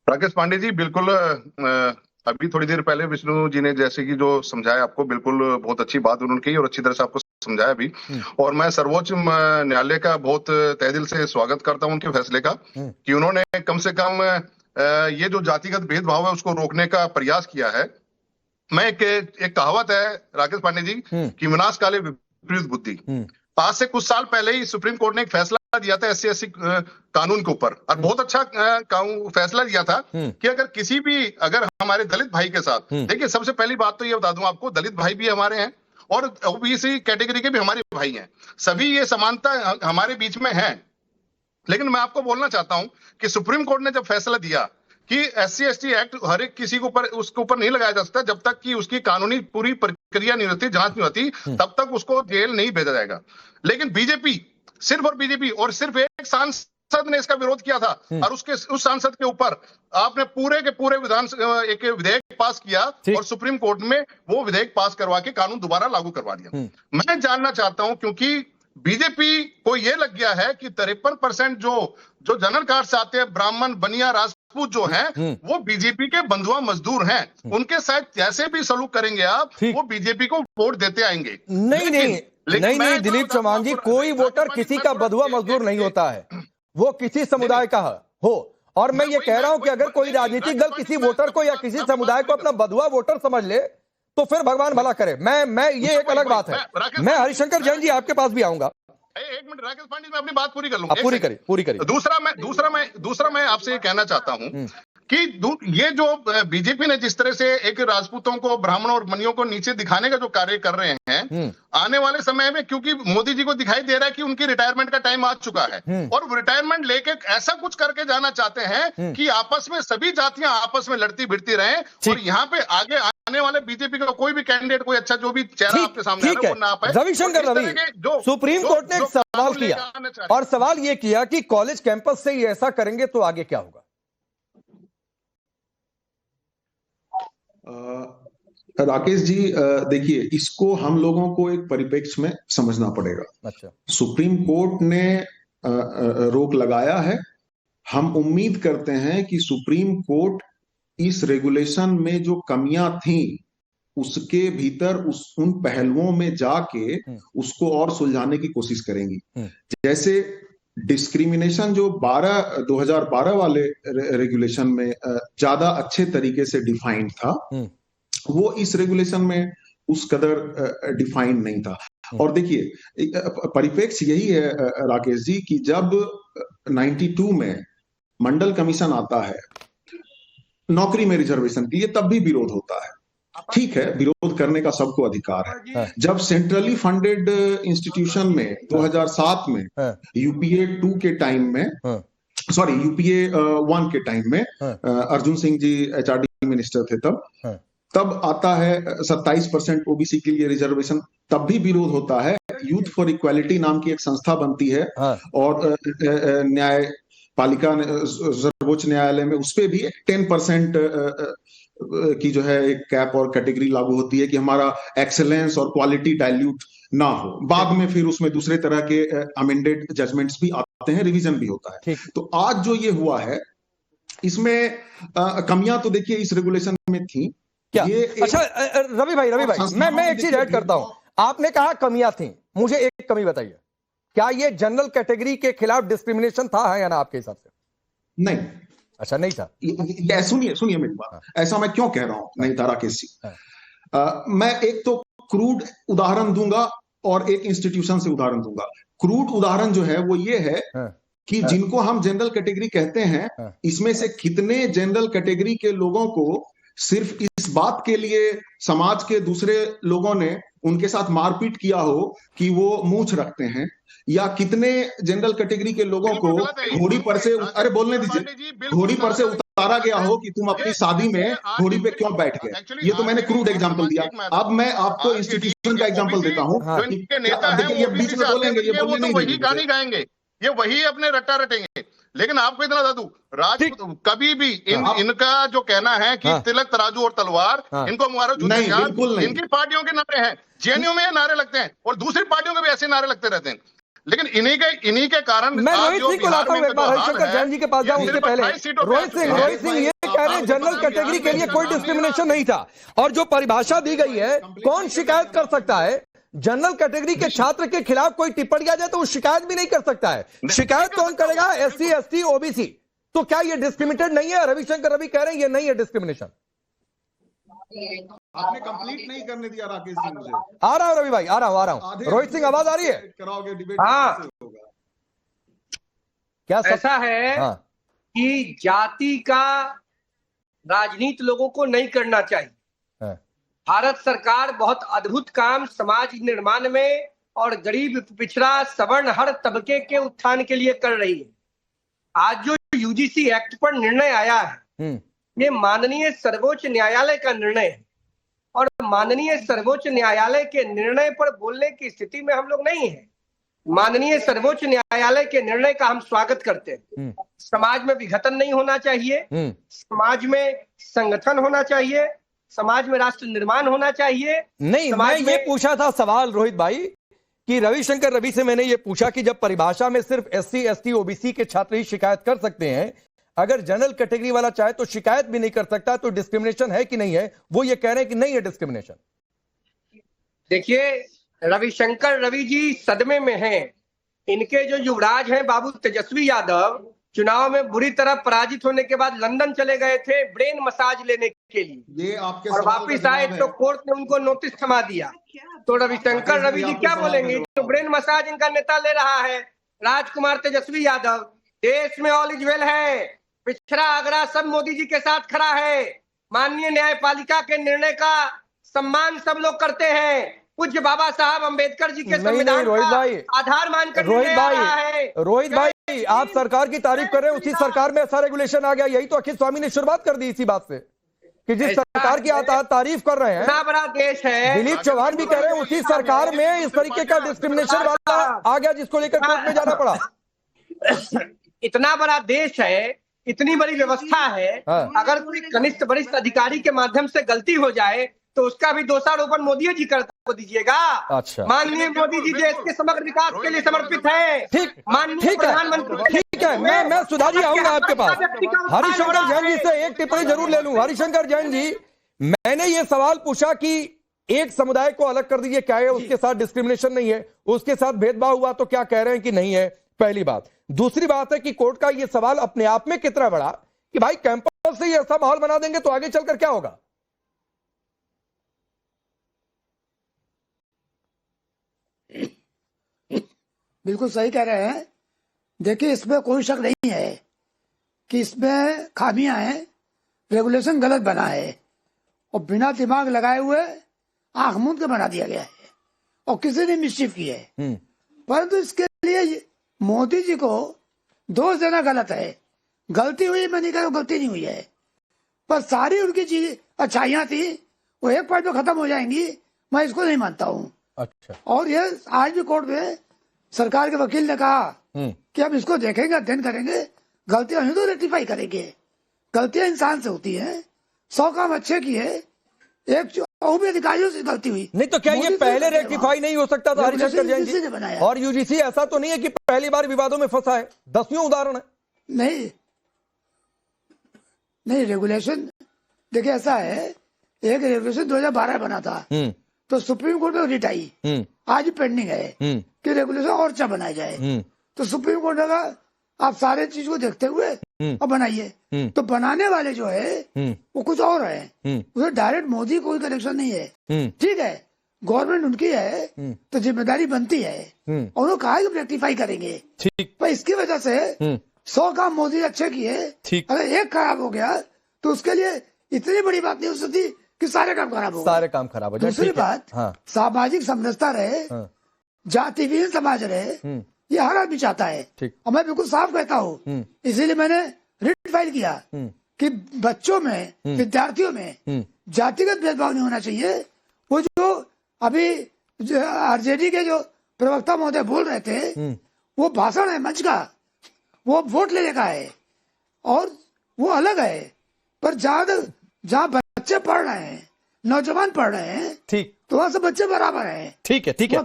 राकेश पांडे जी, बिल्कुल अभी थोड़ी देर पहले विष्णु जी ने जैसे कि जो समझाया आपको, बिल्कुल बहुत अच्छी बात उन्होंने की और अच्छी तरह से आपको समझाया भी। और मैं सर्वोच्च न्यायालय का बहुत तहे दिल से स्वागत करता हूं उनके फैसले का कि उन्होंने कम से कम ये जो जातिगत भेदभाव है उसको रोकने का प्रयास किया है। मैं एक कहावत है राकेश पांडे जी कि विनाश काले विपरीत बुद्धि। आज से कुछ साल पहले ही सुप्रीम कोर्ट ने एक फैसला दिया था SC कानून के ऊपर, और बहुत अच्छा फैसला दिया था कि अगर हमारे दलित भाई के साथ, देखिए सबसे पहली बात तो ये बता दूं आपको, दलित भाई भी हमारे हैं और OBC कैटेगरी के भी हमारे भाई हैं, सभी ये समानता हमारे बीच में है। लेकिन मैं आपको बोलना चाहता हूं कि सुप्रीम कोर्ट ने जब फैसला दिया कि SC/ST एक्ट हर एक किसी को उसके ऊपर नहीं लगाया जा सकता जब तक कि उसकी कानूनी पूरी प्रक्रिया नहीं होती, जांच नहीं होती, तब तक उसको जेल नहीं भेजा जाएगा। लेकिन बीजेपी और सिर्फ एक सांसद ने इसका विरोध किया था और उस सांसद के ऊपर आपने पूरे के पूरे एक विधेयक पास किया और सुप्रीम कोर्ट में वो विधेयक पास करवा के कानून दोबारा लागू करवा दिया। मैं जानना चाहता हूं, क्योंकि बीजेपी को ये लग गया है कि 53% जो जनरल कास्ट से आते हैं, ब्राह्मण, बनिया, राजपूत जो हैं, वो बीजेपी के बंधुआ मजदूर हैं, उनके साथ जैसे भी सलूक करेंगे आप, वो बीजेपी को वोट देते आएंगे। नहीं दिलीप चौहान जी, कोई वोटर किसी का बंधुआ मजदूर नहीं होता है, वो किसी समुदाय का हो। और मैं ये कह रहा हूं कि अगर कोई राजनीतिक दल किसी वोटर को या किसी समुदाय को अपना बंधुआ वोटर समझ ले तो फिर भगवान भला करे। मैं ये एक अलग बात है। मैं हरिशंकर जैन जी आपके पास भी आऊंगा। एक मिनट राकेश पांडे, मैं अपनी बात पूरी कर लूंगा। पूरी करिए। दूसरा मैं आपसे ये कहना चाहता हूं कि ये जो बीजेपी ने जिस तरह से एक राजपूतों को, ब्राह्मणों और बनियों को नीचे दिखाने का जो कार्य कर रहे हैं, आने वाले समय में क्योंकि मोदी जी को दिखाई दे रहा है कि उनकी रिटायरमेंट का टाइम आ चुका है और रिटायरमेंट लेके ऐसा कुछ करके जाना चाहते हैं कि आपस में सभी जातियां आपस में लड़ती भिड़ती रहें और यहाँ पे आगे आने वाले बीजेपी का कोई भी कैंडिडेट, कोई अच्छा जो भी चेहरा आपके सामने वो ना आ पाए। रविशंकर सुप्रीम कोर्ट ने एक सवाल किया और सवाल ये किया कि कॉलेज कैंपस से ये ऐसा करेंगे तो आगे क्या होगा? राकेश जी, देखिए, इसको हम लोगों को एक परिप्रेक्ष्य में समझना पड़ेगा। अच्छा, सुप्रीम कोर्ट ने रोक लगाया है। हम उम्मीद करते हैं कि सुप्रीम कोर्ट इस रेगुलेशन में जो कमियां थी उसके भीतर उन पहलुओं में जाके उसको और सुलझाने की कोशिश करेंगी। जैसे डिस्क्रिमिनेशन जो 2012 वाले रेगुलेशन में ज्यादा अच्छे तरीके से डिफाइंड था, वो इस रेगुलेशन में उस कदर डिफाइंड नहीं था। और देखिए, परिप्रेक्ष्य यही है राकेश जी कि जब 92 में मंडल कमीशन आता है नौकरी में रिजर्वेशन के लिए, तब भी विरोध होता है। ठीक है, विरोध करने का सबको अधिकार है। जब सेंट्रली फंडेड इंस्टीट्यूशन में 2007 में UPA 2 के टाइम में, UPA 1 के टाइम में अर्जुन सिंह जी HRD मिनिस्टर थे, तब आता है 27% OBC के लिए रिजर्वेशन, तब भी विरोध होता है। यूथ फॉर इक्वालिटी नाम की एक संस्था बनती है और न्यायपालिका सर्वोच्च न्यायालय में उस पे भी 10% की जो है एक कैप और कैटेगरी लागू होती है कि हमारा एक्सेलेंस और क्वालिटी डाइल्यूट ना हो। बाद में फिर उसमें दूसरे तरह के अमेंडेड जजमेंट्स भी आते हैं, रिवीजन भी होता है। तो आज जो ये हुआ है, इसमें कमियां तो देखिए इस रेगुलेशन में थी। क्या? अच्छा रवि भाई मैं एक चीज ऐड करता हूं। आपने कहा कमियां थी, मुझे एक कमी बताइए, क्या ये जनरल कैटेगरी के खिलाफ डिस्क्रिमिनेशन था है या ना आपके हिसाब से? नहीं। अच्छा, नहीं था। सुनिए मेरी बात। ऐसा मैं क्यों कह रहा हूं नहीं था राकेश जी? मैं एक तो क्रूड उदाहरण दूंगा और एक इंस्टीट्यूशन से उदाहरण दूंगा। क्रूड उदाहरण जो है वो ये है कि जिनको हम जनरल कैटेगरी कहते हैं, इसमें से कितने जनरल कैटेगरी के लोगों को सिर्फ इस बात के लिए समाज के दूसरे लोगों ने उनके साथ मारपीट किया हो कि वो मूंछ रखते हैं, या कितने जनरल कैटेगरी के लोगों को घोड़ी पर से, अरे बोलने दीजिए, घोड़ी पर से उतारा गया हो कि तुम अपनी शादी में घोड़ी पे क्यों बैठ गए। ये तो मैंने क्रूड एग्जांपल दिया। अब मैं आपको इंस्टीट्यूशन का एग्जांपल देता हूँ। ये बीच में बोलेंगे, ये बोलने नहीं वही गाने गाएंगे, ये वही अपने रट्टा रटेंगे। लेकिन आपको इतना बता दूं, कभी भी इनका जो कहना है कि तिलक, तराजू और तलवार, इनको मारो जूते जान, इनकी पार्टियों के नारे हैं। JNU में नारे लगते हैं और दूसरी पार्टियों के भी ऐसे नारे लगते रहते हैं। लेकिन इन्हीं के कारण मैं रोहित सिंह को लाता हूं, एक बार हरिशंकर जैन जी के पास जाऊं उससे पहले रोहित सिंह ये कह रहे हैं जनरल कैटेगरी के लिए कोई डिस्क्रिमिनेशन नहीं था, और जो परिभाषा दी गई है कौन शिकायत कर सकता है? जनरल कैटेगरी के छात्र के खिलाफ कोई टिप्पणी आ जाए तो वो शिकायत भी नहीं कर सकता है। शिकायत कौन करेगा? SC ST OBC। तो क्या ये डिस्क्रिमिनेटेड नहीं है? रविशंकर रवि कह रहे हैं ये नहीं है डिस्क्रिमिनेशन। आपने कंप्लीट नहीं करने दिया राकेश जी मुझे। आ रहा हूं रवि भाई, आ रहा हूं। रोहित सिंह आवाज आ रही है? कराओगे डिबेट? हाँ, क्या ऐसा है हाँ। कि जाति का राजनीति लोगों को नहीं करना चाहिए। हाँ। भारत सरकार बहुत अद्भुत काम समाज निर्माण में और गरीब पिछड़ा सवर्ण हर तबके के उत्थान के लिए कर रही है। आज जो UGC एक्ट पर निर्णय आया है, ये माननीय सर्वोच्च न्यायालय का निर्णय है, और माननीय सर्वोच्च न्यायालय के निर्णय पर बोलने की स्थिति में हम लोग नहीं है। माननीय सर्वोच्च न्यायालय के निर्णय का हम स्वागत करते हैं। समाज में विघटन नहीं होना चाहिए, समाज में संगठन होना चाहिए, समाज में राष्ट्र निर्माण होना चाहिए। नहीं, मैं ये पूछा था सवाल रोहित भाई कि रविशंकर रवि से मैंने ये पूछा कि जब परिभाषा में सिर्फ SC ST OBC के छात्र ही शिकायत कर सकते हैं, अगर जनरल कैटेगरी वाला चाहे तो शिकायत भी नहीं कर सकता, तो डिस्क्रिमिनेशन है कि नहीं है? वो ये कह रहे हैं कि नहीं है डिस्क्रिमिनेशन। देखिए, रविशंकर रवि जी सदमे में हैं। इनके जो युवराज हैं बाबू तेजस्वी यादव, चुनाव में बुरी तरह पराजित होने के बाद लंदन चले गए थे ब्रेन मसाज लेने के लिए, ये आपके और वापिस आए तो कोर्ट ने उनको नोटिस थमा दिया। तो रविशंकर रवि जी क्या बोलेंगे? तो ब्रेन मसाज इनका नेता ले रहा है, राजकुमार तेजस्वी यादव। देश में ऑल इज वेल है, पिछड़ा आगरा सब मोदी जी के साथ खड़ा है। माननीय न्यायपालिका के निर्णय का सम्मान सब लोग करते हैं। पूज्य बाबा साहब अंबेडकर जी के संविधान का आधार मानकर रोहित भाई आप सरकार की तारीफ कर रहे हैं, उसी सरकार में ऐसा रेगुलेशन आ गया। यही तो अखिल स्वामी ने शुरुआत कर दी इसी बात से कि जिस सरकार की तारीफ कर रहे हैं, इतना बड़ा देश है। दिलीप चौहान भी कह रहे हैं उसी सरकार में इस तरीके का डिस्क्रिमिनेशन वाला आ गया जिसको लेकर कोर्ट में जाना पड़ा। इतना बड़ा देश है, इतनी बड़ी व्यवस्था है, अगर कोई कनिष्ठ वरिष्ठ अधिकारी के माध्यम से गलती हो जाए तो उसका भी दोषारोपण मोदी जी कर दीजिएगा। अच्छा, माननीय मोदी जी देश के समग्र विकास के लिए समर्पित है। ठीक, माननीय प्रधानमंत्री। ठीक है, मैं सुधा जी आऊंगा आपके पास। हरिशंकर जैन जी से एक टिप्पणी जरूर ले लूं। हरिशंकर जैन जी, मैंने ये सवाल पूछा कि एक समुदाय को अलग कर दीजिए, क्या है उसके साथ डिस्क्रिमिनेशन नहीं है? उसके साथ भेदभाव हुआ तो क्या कह रहे हैं कि नहीं है? पहली बात। दूसरी बात है कि कोर्ट का ये सवाल अपने आप में कितना बड़ा कि भाई कैंपस से ही ऐसा माहौल बना देंगे तो आगे चलकर क्या होगा? बिल्कुल सही कह रहे हैं। देखिए, इसमें कोई शक नहीं है कि इसमें खामियां हैं, रेगुलेशन गलत बना है और बिना दिमाग लगाए हुए आंख मूंद के बना दिया गया है और किसी ने मिसचिफ की है। परंतु इसके लिए मोदी जी को दोष देना गलत है। गलती हुई, मैं नहीं कह रहा गलती नहीं हुई है, पर सारी उनकी चीज अच्छाइयां थी वो एक पॉइंट में खत्म हो जाएंगी, मैं इसको नहीं मानता हूँ। अच्छा, और ये आज भी कोर्ट में सरकार के वकील ने कहा कि हम इसको देखेंगे, अध्ययन करेंगे, गलतियां हुई तो रेक्टिफाई करेंगे। गलतियां इंसान से होती हैं, 100 काम अच्छे किए, एक अधिकारियों से गलती हुई नहीं तो क्या ये पहले रेक्टिफाई नहीं हो सकता था? हरिशंकर जैन जी, और UGC ऐसा तो नहीं है कि पहली बार विवादों में फंसा है, 10वीं उदाहरण है। नहीं, रेगुलेशन देखिए ऐसा है, एक रेगुलेशन 2012 बना था तो सुप्रीम कोर्ट में रिट आई, आज पेंडिंग है कि रेगुलेशन और अच्छा बनाया जाए। तो सुप्रीम कोर्ट ने कहा आप सारे चीज को देखते हुए अब बनाइए। तो बनाने वाले जो है वो कुछ और है, उसे डायरेक्ट मोदी कोई कनेक्शन नहीं है। ठीक है, गवर्नमेंट उनकी है तो जिम्मेदारी बनती है और उन्होंने कहा कि रेक्टिफाई करेंगे। पर इसकी वजह से 100 काम मोदी अच्छे किए, अगर एक खराब हो गया तो उसके लिए इतनी बड़ी बात नहीं हो सकती कि सारे काम खराब हो, सारे काम खराब हो जाए। दूसरी बात, सामाजिक समरसता रहे, जातिविहीन समाज रहे, ये हर आदमी चाहता है। और मैं बिल्कुल साफ कहता हूँ, इसीलिए मैंने रिट फाइल किया कि बच्चों में, विद्यार्थियों में जातिगत भेदभाव नहीं होना चाहिए। वो जो अभी RJD के जो प्रवक्ता महोदय बोल रहे थे, वो भाषण है मंच का, वो वोट लेने का है और वो अलग है। पर जहाँ बच्चे पढ़ रहे हैं, नौजवान पढ़ रहे हैं, ठीक, तो वहां से बच्चे बराबर हैं। ठीक है, ठीक है।